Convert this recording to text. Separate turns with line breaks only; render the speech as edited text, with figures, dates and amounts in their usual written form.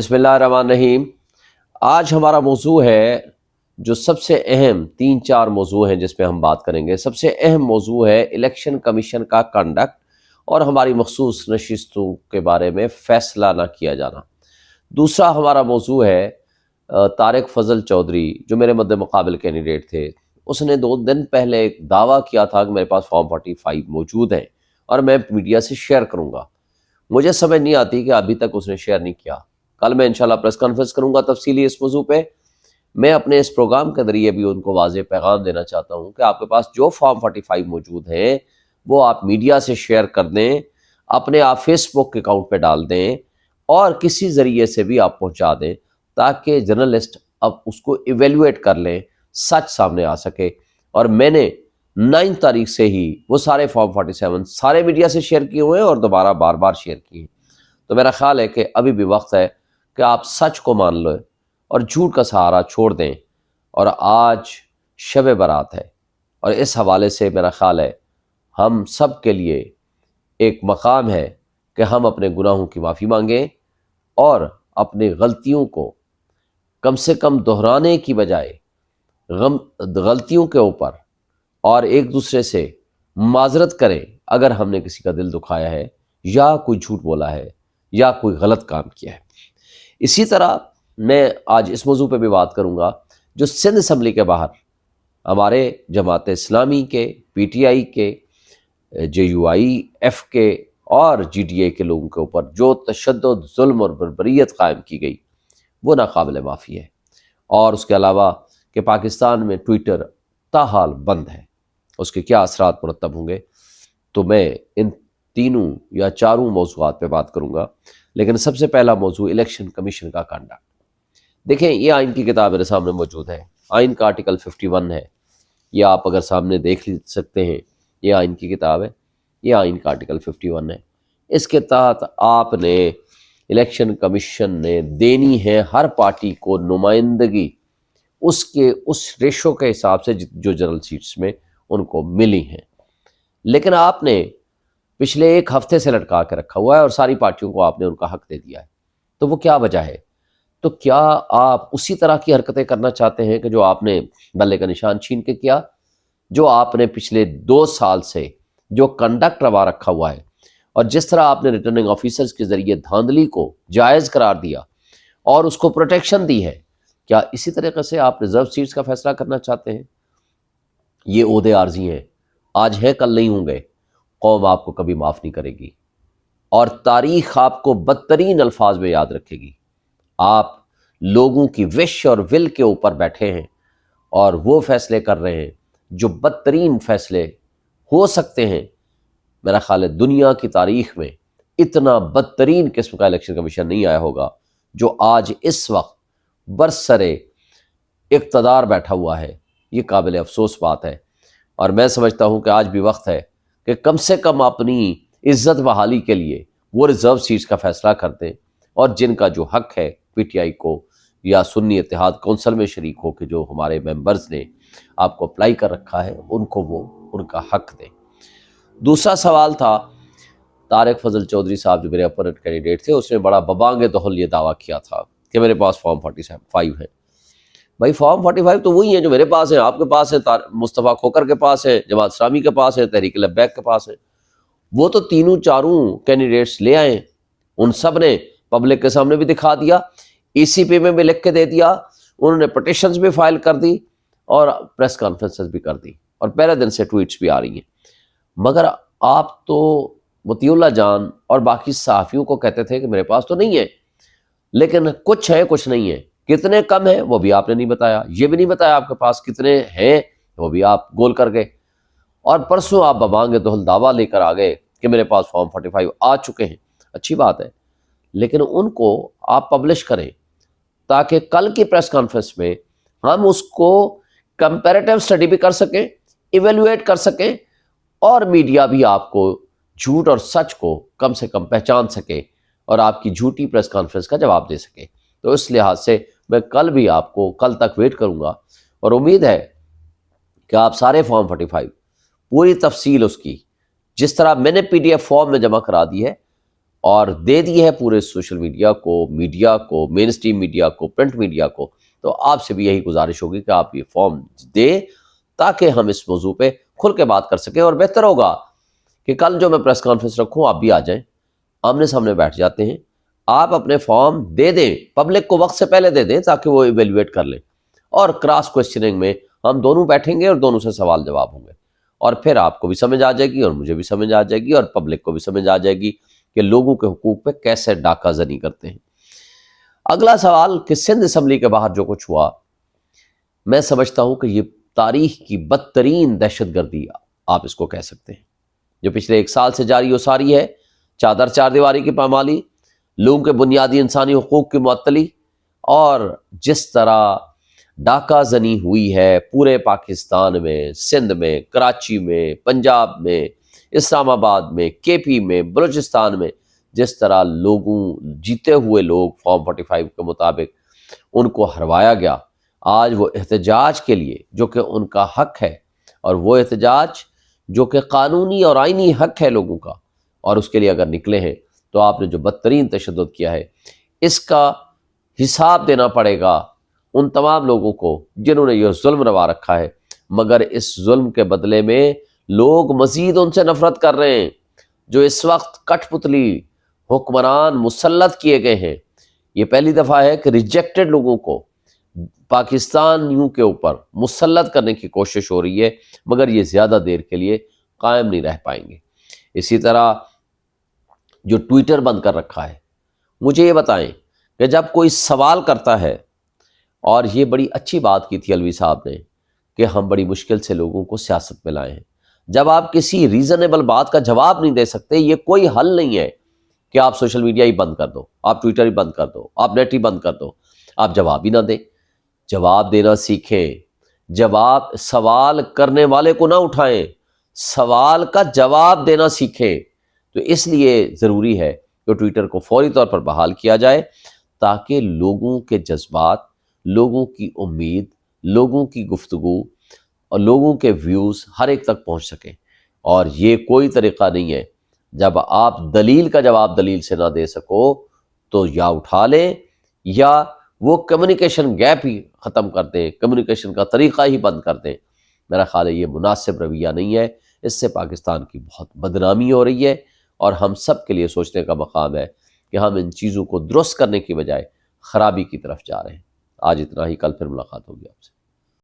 بسم اللہ الرحمن الرحیم۔ آج ہمارا موضوع ہے جو سب سے اہم 3-4 موضوع ہیں جس پہ ہم بات کریں گے۔ سب سے اہم موضوع ہے الیکشن کمیشن کا کنڈکٹ اور ہماری مخصوص نشستوں کے بارے میں فیصلہ نہ کیا جانا۔ دوسرا ہمارا موضوع ہے طارق فضل چودھری جو میرے مد مقابل کینڈیڈیٹ تھے، اس نے 2 دن پہلے ایک دعویٰ کیا تھا کہ میرے پاس فارم 45 موجود ہیں اور میں میڈیا سے شیئر کروں گا۔ مجھے سمجھ نہیں آتی کہ ابھی تک اس نے شیئر نہیں کیا۔ کل میں انشاءاللہ پریس کانفرنس کروں گا تفصیلی اس موضوع پہ۔ میں اپنے اس پروگرام کے ذریعے بھی ان کو واضح پیغام دینا چاہتا ہوں کہ آپ کے پاس جو فارم 45 موجود ہیں وہ آپ میڈیا سے شیئر کر دیں، اپنے آپ فیس بک اکاؤنٹ پہ ڈال دیں اور کسی ذریعے سے بھی آپ پہنچا دیں تاکہ جرنلسٹ اب اس کو ایویلویٹ کر لیں، سچ سامنے آ سکے۔ اور میں نے 9 تاریخ سے ہی وہ سارے فارم 47 سارے میڈیا سے شیئر کیے ہوئے ہیں اور دوبارہ بار بار شیئر کیے ہیں۔ تو میرا خیال ہے کہ ابھی بھی وقت ہے کہ آپ سچ کو مان لو اور جھوٹ کا سہارا چھوڑ دیں۔ اور آج شب برات ہے اور اس حوالے سے میرا خیال ہے ہم سب کے لیے ایک مقام ہے کہ ہم اپنے گناہوں کی معافی مانگیں اور اپنی غلطیوں کو کم سے کم دہرانے کی بجائے غلطیوں کے اوپر اور ایک دوسرے سے معذرت کریں اگر ہم نے کسی کا دل دکھایا ہے یا کوئی جھوٹ بولا ہے یا کوئی غلط کام کیا ہے۔ اسی طرح میں آج اس موضوع پہ بھی بات کروں گا جو سندھ اسمبلی کے باہر ہمارے جماعت اسلامی کے، پی ٹی آئی کے، JUIF کے اور GDA کے لوگوں کے اوپر جو تشدد، ظلم اور بربریت قائم کی گئی وہ ناقابل معافی ہے۔ اور اس کے علاوہ کہ پاکستان میں ٹویٹر تاحال بند ہے، اس کے کیا اثرات مرتب ہوں گے، تو میں ان 3 یا 4 موضوعات پہ بات کروں گا۔ لیکن سب سے پہلا موضوع الیکشن کمیشن کا کنڈکٹ۔ دیکھیں یہ آئین کی کتاب میرے سامنے موجود ہے، آئین کا آرٹیکل 51 ہے، یہ آپ اگر سامنے دیکھ سکتے ہیں، یہ آئین کی کتاب ہے، یہ آئین کا آرٹیکل 51 ہے۔ اس کے تحت آپ نے الیکشن کمیشن نے دینی ہے ہر پارٹی کو نمائندگی اس ریشو کے حساب سے جو جنرل سیٹس میں ان کو ملی ہیں، لیکن آپ نے پچھلے 1 ہفتے سے لٹکا کے رکھا ہوا ہے اور ساری پارٹیوں کو آپ نے ان کا حق دے دیا ہے۔ تو وہ کیا وجہ ہے؟ تو کیا آپ اسی طرح کی حرکتیں کرنا چاہتے ہیں کہ جو آپ نے بلے کا نشان چھین کے کیا، جو آپ نے پچھلے 2 سال سے جو کنڈکٹ روا رکھا ہوا ہے اور جس طرح آپ نے ریٹرننگ آفیسرز کے ذریعے دھاندلی کو جائز قرار دیا اور اس کو پروٹیکشن دی ہے، کیا اسی طریقے سے آپ ریزرو سیٹس کا فیصلہ کرنا چاہتے ہیں؟ یہ عہدے عارضی ہیں، آج ہے کل نہیں ہوں گے۔ قوم آپ کو کبھی معاف نہیں کرے گی اور تاریخ آپ کو بدترین الفاظ میں یاد رکھے گی۔ آپ لوگوں کی وش اور ول کے اوپر بیٹھے ہیں اور وہ فیصلے کر رہے ہیں جو بدترین فیصلے ہو سکتے ہیں۔ میرا خیال ہے دنیا کی تاریخ میں اتنا بدترین قسم کا الیکشن کمیشن نہیں آیا ہوگا جو آج اس وقت برسر اقتدار بیٹھا ہوا ہے۔ یہ قابل افسوس بات ہے اور میں سمجھتا ہوں کہ آج بھی وقت ہے کہ کم سے کم اپنی عزت بحالی کے لیے وہ ریزرو سیٹس کا فیصلہ کر دیں اور جن کا جو حق ہے PTI کو یا سنی اتحاد کونسل میں شریک ہو کے جو ہمارے ممبرز نے آپ کو اپلائی کر رکھا ہے ان کو وہ ان کا حق دیں۔ دوسرا سوال تھا طارق فضل چودھری صاحب جو میرے اپوننٹ کینڈیڈیٹ تھے، اس نے بڑا ببانگ دہل یہ دعویٰ کیا تھا کہ میرے پاس فارم 45 ہے۔ بھائی فارم 45 تو وہی ہیں جو میرے پاس ہیں، آپ کے پاس ہیں، مصطفیٰ کھوکر کے پاس ہے، جماعت اسلامی کے پاس ہے، تحریک لبیک کے پاس ہے۔ وہ تو 3 کینڈیڈیٹس لے آئے، ان سب نے پبلک کے سامنے بھی دکھا دیا، ECP میں بھی لکھ کے دے دیا، انہوں نے پٹیشنز بھی فائل کر دی اور پریس کانفرنسز بھی کر دی اور پہلے دن سے ٹویٹس بھی آ رہی ہیں۔ مگر آپ تو مطیع اللہ جان اور باقی صحافیوں کو کہتے تھے کہ میرے پاس تو نہیں ہے، لیکن کچھ ہے کچھ نہیں ہے۔ کتنے کم ہیں وہ بھی آپ نے نہیں بتایا، یہ بھی نہیں بتایا آپ کے پاس کتنے ہیں وہ بھی آپ گول کر گئے، اور پرسوں آپ ببانگ دہل دعویٰ لے کر آ گئے کہ میرے پاس فارم 45 آ چکے ہیں۔ اچھی بات ہے، لیکن ان کو آپ پبلش کریں تاکہ کل کی پریس کانفرنس میں ہم اس کو کمپیریٹیو اسٹڈی بھی کر سکیں، ایویلویٹ کر سکیں اور میڈیا بھی آپ کو جھوٹ اور سچ کو کم سے کم پہچان سکے اور آپ کی جھوٹی پریس کانفرنس کا جواب دے سکے۔ تو اس لحاظ سے میں کل بھی آپ کو کل تک ویٹ کروں گا اور امید ہے کہ آپ سارے فارم 45 پوری تفصیل اس کی جس طرح میں نے PDF فارم میں جمع کرا دی ہے اور دے دی ہے پورے سوشل میڈیا کو، مین اسٹریم میڈیا کو، پرنٹ میڈیا کو، تو آپ سے بھی یہی گزارش ہوگی کہ آپ یہ فارم دیں تاکہ ہم اس موضوع پہ کھل کے بات کر سکیں. اور بہتر ہوگا کہ کل جو میں پریس کانفرنس رکھوں آپ بھی آ جائیں، آمنے سامنے بیٹھ جاتے ہیں، آپ اپنے فارم دے دیں، پبلک کو وقت سے پہلے دے دیں تاکہ وہ ایویلویٹ کر لیں، اور کراس کوشچننگ میں ہم دونوں بیٹھیں گے اور دونوں سے سوال جواب ہوں گے، اور پھر آپ کو بھی سمجھ آ جائے گی اور مجھے بھی سمجھ آ جائے گی اور پبلک کو بھی سمجھ آ جائے گی کہ لوگوں کے حقوق پہ کیسے ڈاکہ زنی کرتے ہیں. اگلا سوال کہ سندھ اسمبلی کے باہر جو کچھ ہوا، میں سمجھتا ہوں کہ یہ تاریخ کی بدترین دہشت گردی آپ اس کو کہہ سکتے ہیں، جو پچھلے 1 سال سے جاری و ساری ہے. چادر چار دیواری کی پامالی، لوگوں کے بنیادی انسانی حقوق کی معطلی، اور جس طرح ڈاکہ زنی ہوئی ہے پورے پاکستان میں، سندھ میں، کراچی میں، پنجاب میں، اسلام آباد میں، کے پی میں، بلوچستان میں، جس طرح لوگوں جیتے ہوئے لوگ فارم 45 کے مطابق ان کو ہروایا گیا. آج وہ احتجاج کے لیے جو کہ ان کا حق ہے، اور وہ احتجاج جو کہ قانونی اور آئینی حق ہے لوگوں کا، اور اس کے لیے اگر نکلے ہیں تو آپ نے جو بدترین تشدد کیا ہے اس کا حساب دینا پڑے گا ان تمام لوگوں کو جنہوں نے یہ ظلم روا رکھا ہے. مگر اس ظلم کے بدلے میں لوگ مزید ان سے نفرت کر رہے ہیں. جو اس وقت کٹ پتلی حکمران مسلط کیے گئے ہیں، یہ پہلی دفعہ ہے کہ ریجیکٹڈ لوگوں کو پاکستانیوں کے اوپر مسلط کرنے کی کوشش ہو رہی ہے، مگر یہ زیادہ دیر کے لیے قائم نہیں رہ پائیں گے. اسی طرح جو ٹویٹر بند کر رکھا ہے، مجھے یہ بتائیں کہ جب کوئی سوال کرتا ہے، اور یہ بڑی اچھی بات کی تھی الوی صاحب نے کہ ہم بڑی مشکل سے لوگوں کو سیاست میں لائے ہیں، جب آپ کسی ریزنیبل بات کا جواب نہیں دے سکتے، یہ کوئی حل نہیں ہے کہ آپ سوشل میڈیا ہی بند کر دو، آپ ٹویٹر ہی بند کر دو، آپ نیٹ ہی بند کر دو، آپ جواب ہی نہ دیں. جواب دینا سیکھیں، جواب سوال کرنے والے کو نہ اٹھائیں، سوال کا جواب دینا سیکھیں. تو اس لیے ضروری ہے کہ ٹویٹر کو فوری طور پر بحال کیا جائے تاکہ لوگوں کے جذبات، لوگوں کی امید، لوگوں کی گفتگو اور لوگوں کے ویوز ہر ایک تک پہنچ سکیں. اور یہ کوئی طریقہ نہیں ہے، جب آپ دلیل کا جواب دلیل سے نہ دے سکو تو یا اٹھا لیں یا وہ کمیونیکیشن گیپ ہی ختم کر دیں، کمیونیکیشن کا طریقہ ہی بند کر دیں. میرا خیال ہے یہ مناسب رویہ نہیں ہے، اس سے پاکستان کی بہت بدنامی ہو رہی ہے، اور ہم سب کے لیے سوچنے کا مقام ہے کہ ہم ان چیزوں کو درست کرنے کی بجائے خرابی کی طرف جا رہے ہیں. آج اتنا ہی، کل پھر ملاقات ہوگی آپ سے.